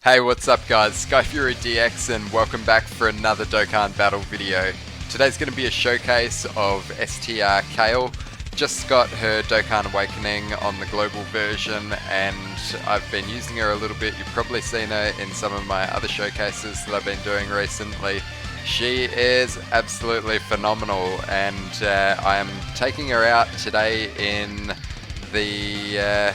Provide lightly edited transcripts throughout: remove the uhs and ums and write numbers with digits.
Hey, what's up guys? SkyfuryDX and welcome back for another Dokkan battle video. Today's going to be a showcase of Str Kale. Just got her Dokkan Awakening on the global version and I've been using her a little bit. You've probably seen her in some of my other showcases that I've been doing recently. She is absolutely phenomenal and I am taking her out today in the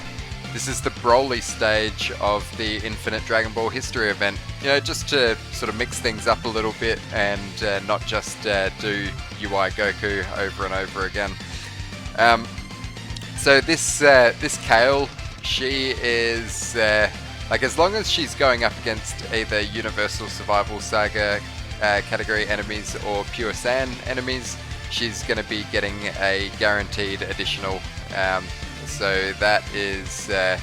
this is the Broly stage of the Infinite Dragon Ball History event. You know, just to sort of mix things up a little bit and not just do UI Goku over and over again. So this Kale, she is like, as long as she's going up against either Universal Survival Saga category enemies or Pure Sand enemies, she's going to be getting a guaranteed additional. So that is, yeah,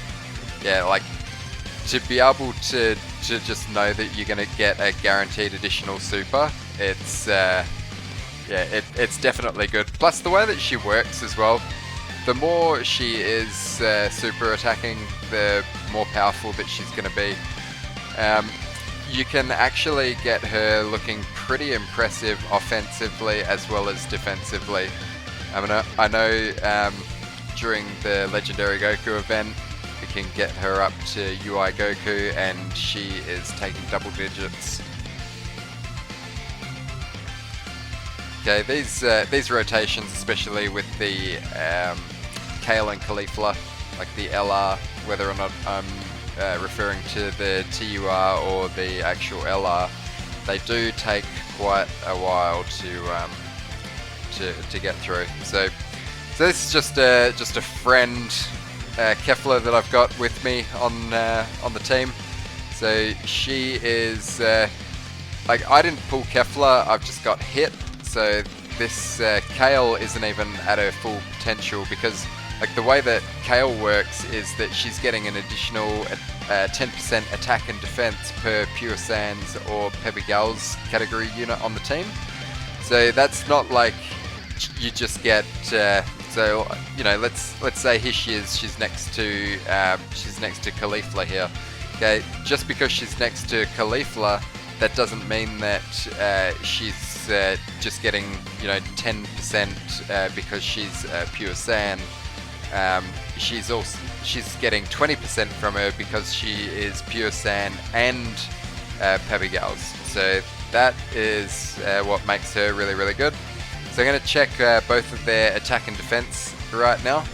like, to be able to just know that you're going to get a guaranteed additional super, it's, yeah, it's definitely good. Plus the way that she works as well, the more she is super attacking, the more powerful that she's going to be. You can actually get her looking pretty impressive offensively as well as defensively. I know during the Legendary Goku event, we can get her up to UI Goku and she is taking double digits. Okay, these rotations, especially with the Kale and Caulifla, like the LR, whether or not I'm referring to the TUR or the actual LR, they do take quite a while to get through. So this is just a friend, Kefla, that I've got with me on the team. So she is like, I didn't pull Kefla, I've just got hit. So this Kale isn't even at her full potential, because like the way that Kale works is that she's getting an additional 10% attack and defense per Pure Sands or Peppy Gal's category unit on the team. So that's not like you just get. So you know, let's say here she is. She's next to Caulifla here. Okay, just because she's next to Caulifla, that doesn't mean that she's just getting, you know, 10% because she's Pure Sand. She's getting 20% from her because she is Pure Sand and Peppy Gals. So that is what makes her really, really good. So I'm going to check both of their attack and defense right now.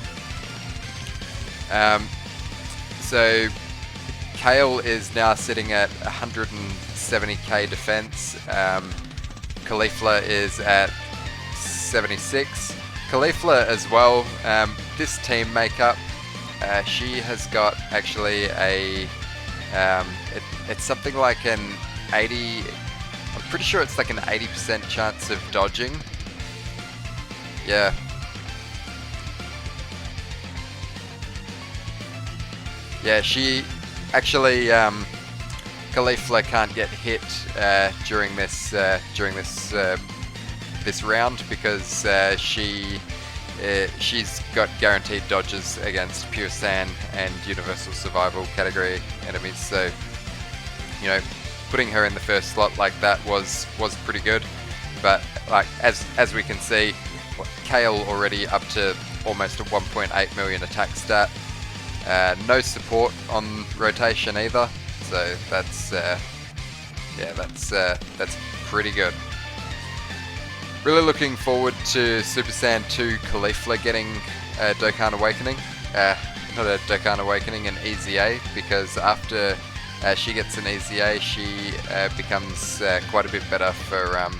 So Kale is now sitting at 170k defense. Caulifla is at 76. Caulifla as well, this team makeup, she has got actually a, it's something like an 80, I'm pretty sure it's like an 80% chance of dodging. Yeah. Yeah, she actually, Caulifla can't get hit during this round because she's got guaranteed dodges against Pure Sand and Universal Survival category enemies. So, you know, putting her in the first slot like that was pretty good. But like, as we can see, Kale already up to almost a 1.8 million attack stat. No support on rotation either. So that's yeah, that's pretty good. Really looking forward to Super Saiyan 2 Caulifla getting Dokkan Awakening. Not a Dokkan Awakening, an EZA, because after she gets an EZA, she becomes quite a bit better for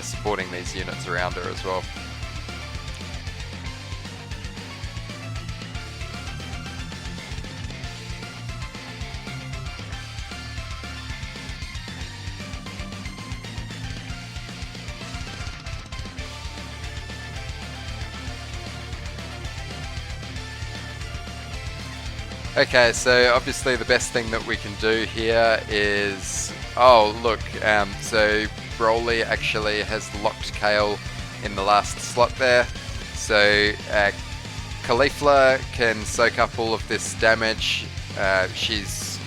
supporting these units around her as well. Okay, so obviously the best thing that we can do here is, oh look, so Broly actually has locked Kale in the last slot there, so Caulifla can soak up all of this damage. She's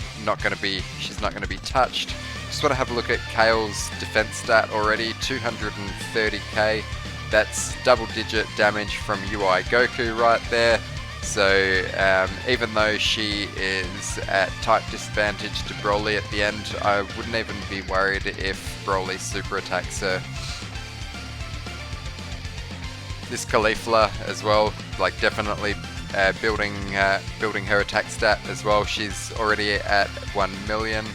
she's not gonna be touched. Just want to have a look at Kale's defense stat already, 230k. That's double-digit damage from UI Goku right there. So even though she is at type disadvantage to Broly at the end, I wouldn't even be worried if Broly super attacks her. This Caulifla as well, like definitely building her attack stat as well. She's already at 1 million.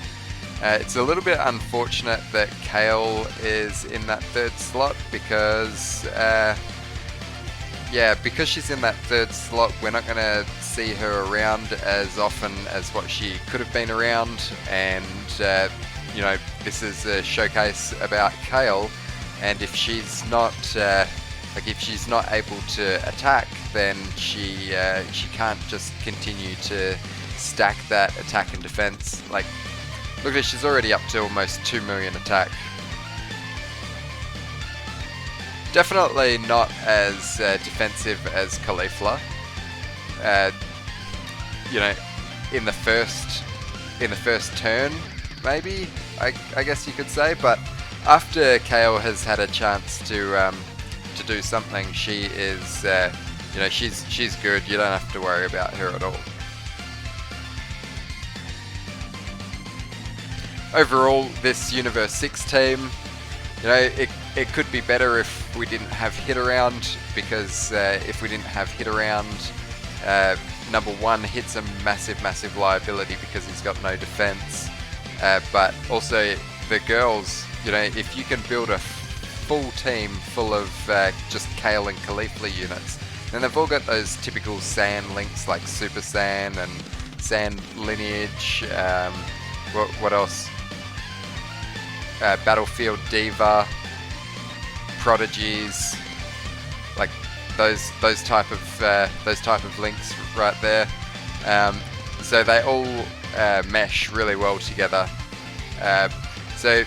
It's a little bit unfortunate that Kale is in that third slot because, because she's in that third slot, we're not going to see her around as often as what she could have been around. And, you know, this is a showcase about Kale, and if she's not, if she's not able to attack, then she can't just continue to stack that attack and defense. Like, look at it, she's already up to almost 2 million attack. Definitely not as defensive as Caulifla. You know, in the first turn, maybe I guess you could say. But after Kale has had a chance to do something, she is you know, she's good. You don't have to worry about her at all. Overall, this Universe 6 team, you know, it could be better if we didn't have hit around, because if we didn't have hit around, number one, Hit's a massive liability because he's got no defense. But also the girls, you know, if you can build a full team full of just Kale and Caulifla units, then they've all got those typical Saiyan links like Super Saiyan and Saiyan lineage. What else? Battlefield Diva, Prodigies, like those type of links right there. So they all mesh really well together. So, you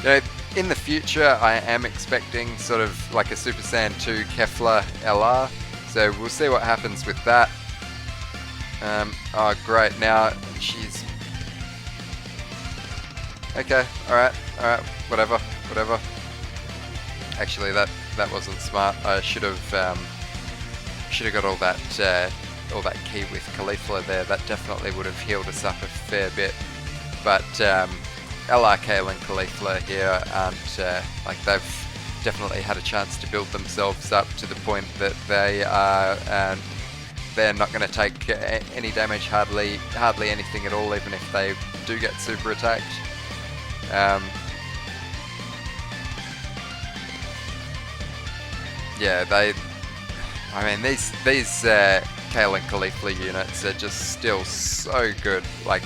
know, in the future, I am expecting sort of like a Super Saiyan 2 Kefla LR. So we'll see what happens with that. Oh, great! Now she's. Okay, alright, whatever. Actually, that wasn't smart. I should have got all that ki with Caulifla there. That definitely would have healed us up a fair bit. But LR Kale and Caulifla here aren't like, they've definitely had a chance to build themselves up to the point that they are they're not going to take any damage, hardly anything at all, even if they do get super attacked. Yeah, these Kale and Caulifla units are just still so good. Like,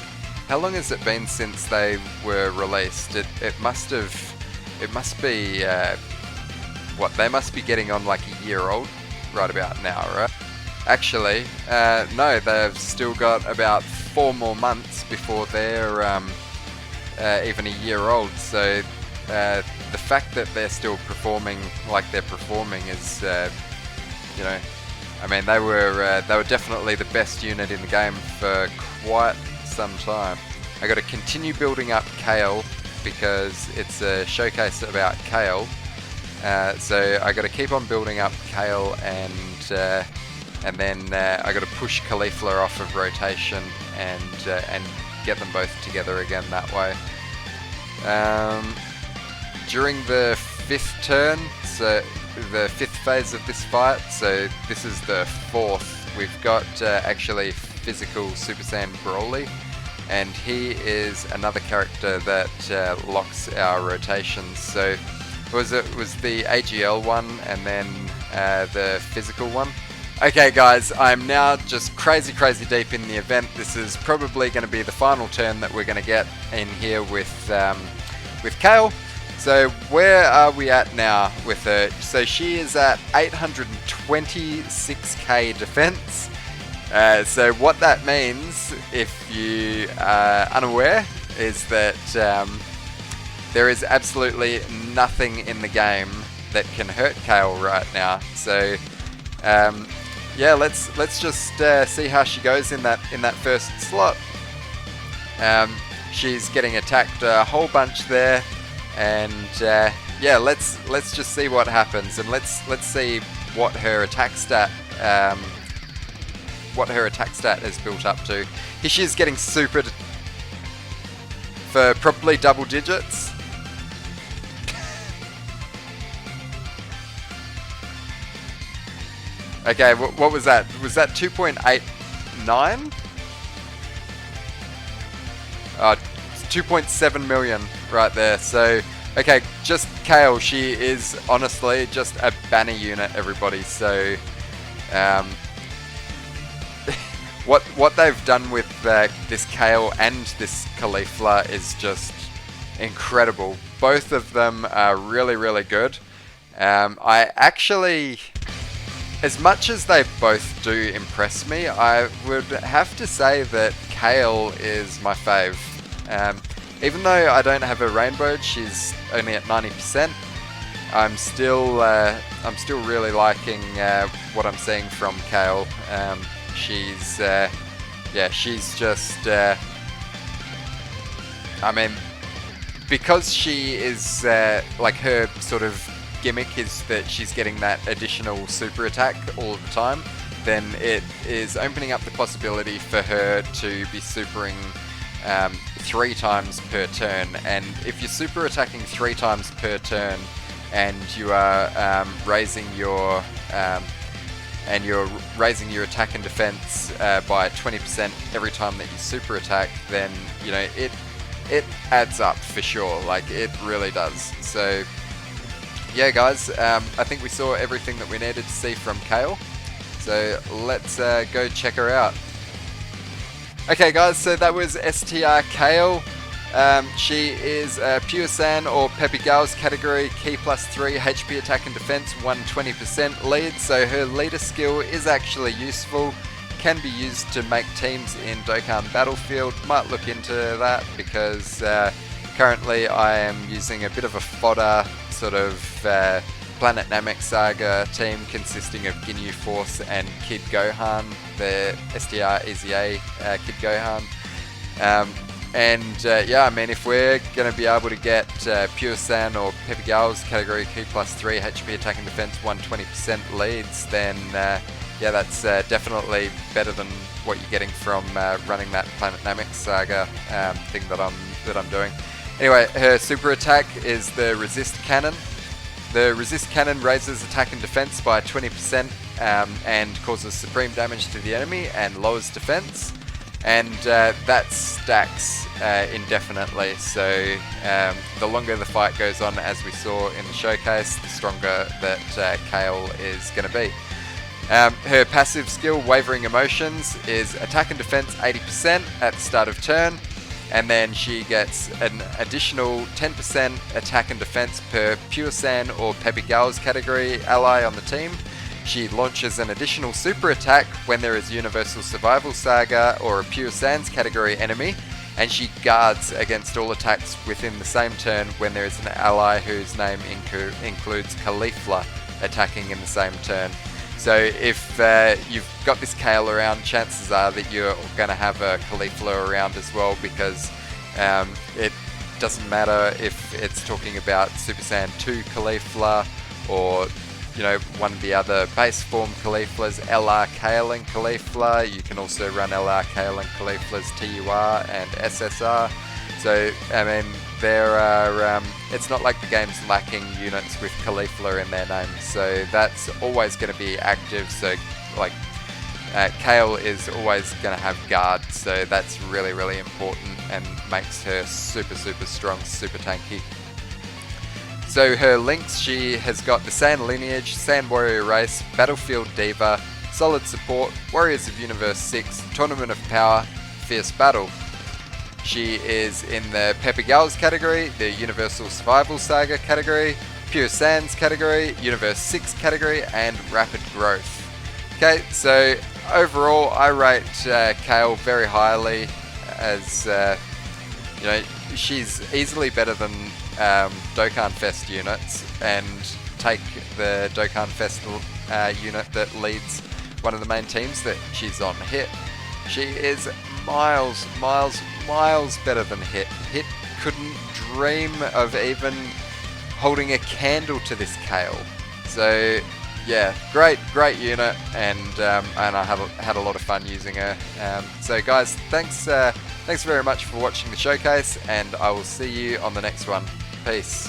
how long has it been since they were released? It must be what, they must be getting on like a year old right about now, right? Actually, no, they've still got about 4 more months before they're even a year old. So the fact that they're still performing like they're performing is, you know, I mean, they were definitely the best unit in the game for quite some time. I got to continue building up Kale because it's a showcase about Kale. So I got to keep on building up Kale, and then I got to push Caulifla off of rotation and get them both together again that way. During the 5th turn, so the 5th phase of this fight, so this is the 4th, we've got actually physical Super Saiyan Broly, and he is another character that locks our rotations. So was the AGL one and then the physical one. Okay guys, I'm now just crazy deep in the event. This is probably going to be the final turn that we're going to get in here with Kale. So where are we at now with her? So she is at 826k defense. So what that means, if you are unaware, is that there is absolutely nothing in the game that can hurt Kale right now. So yeah, let's just see how she goes in that first slot. She's getting attacked a whole bunch there, and yeah, let's just see what happens, and let's see what her attack stat has built up to. Here she is getting supered for probably double digits. Okay, what was that? Was that 2.89? 2.7 million right there. So, okay, just Kale, she is honestly just a banner unit, everybody. So, what they've done with this Kale and this Caulifla is just incredible. Both of them are really, really good. I actually, as much as they both do impress me, I would have to say that Kale is my fave. Even though I don't have a rainbow, she's only at 90%. I'm still really liking what I'm seeing from Kale. She's just, I mean, because she is like, her sort of gimmick is that she's getting that additional super attack all the time, then it is opening up the possibility for her to be supering 3 times per turn. And if you're super attacking 3 times per turn and you are raising your attack and defense by 20% every time that you super attack, then you know it adds up for sure. Like, it really does. So yeah, guys, I think we saw everything that we needed to see from Kale. So let's go check her out. Okay, guys, so that was Str Kale. She is Pure Sand or Peppy Gals category, Key +3, HP attack and defense, 120% lead. So her leader skill is actually useful. Can be used to make teams in Dokkan Battlefield. Might look into that because currently I am using a bit of a fodder sort of Planet Namek Saga team consisting of Ginyu Force and Kid Gohan, the SDR EZA Kid Gohan. Yeah, I mean, if we're going to be able to get Pure Sand or Peppy Gals category Key +3, HP attack and defense, 120% leads, then yeah, that's definitely better than what you're getting from running that Planet Namek Saga thing that I'm doing. Anyway, her super attack is the Resist Cannon. The Resist Cannon raises attack and defense by 20% and causes supreme damage to the enemy and lowers defense. And that stacks indefinitely, so the longer the fight goes on, as we saw in the showcase, the stronger that Kale is going to be. Her passive skill, Wavering Emotions, is attack and defense 80% at the start of turn, and then she gets an additional 10% attack and defense per Pure Sand or Peppy Gals category ally on the team. She launches an additional super attack when there is Universal Survival Saga or a Pure Sands category enemy, and she guards against all attacks within the same turn when there is an ally whose name includes Caulifla attacking in the same turn. So if you've got this Kale around, chances are that you're going to have a Caulifla around as well, because it doesn't matter if it's talking about Super Saiyan 2 Caulifla or, you know, one of the other base form Cauliflas, LR Kale and Caulifla. You can also run LR Kale and Cauliflas TUR and SSR. So, I mean, there are, it's not like the game's lacking units with Caulifla in their name, so that's always going to be active. So, like, Kale is always going to have guard, so that's really, really important and makes her super, super strong, super tanky. So her links, she has got the Sand Lineage, Sand Warrior Race, Battlefield Diva, Solid Support, Warriors of Universe 6, Tournament of Power, Fierce Battle. She is in the Peppy Gals category, the Universal Survival Saga category, Pure Sands category, Universe 6 category, and Rapid Growth. Okay, so overall I rate Kale very highly, as you know, she's easily better than Dokkan Fest units, and take the Dokkan Fest unit that leads one of the main teams that she's on hit. She is miles miles better than Hit. Hit couldn't dream of even holding a candle to this Kale. So yeah, great unit, and I had a lot of fun using her. So guys, thanks very much for watching the showcase, and I will see you on the next one. Peace.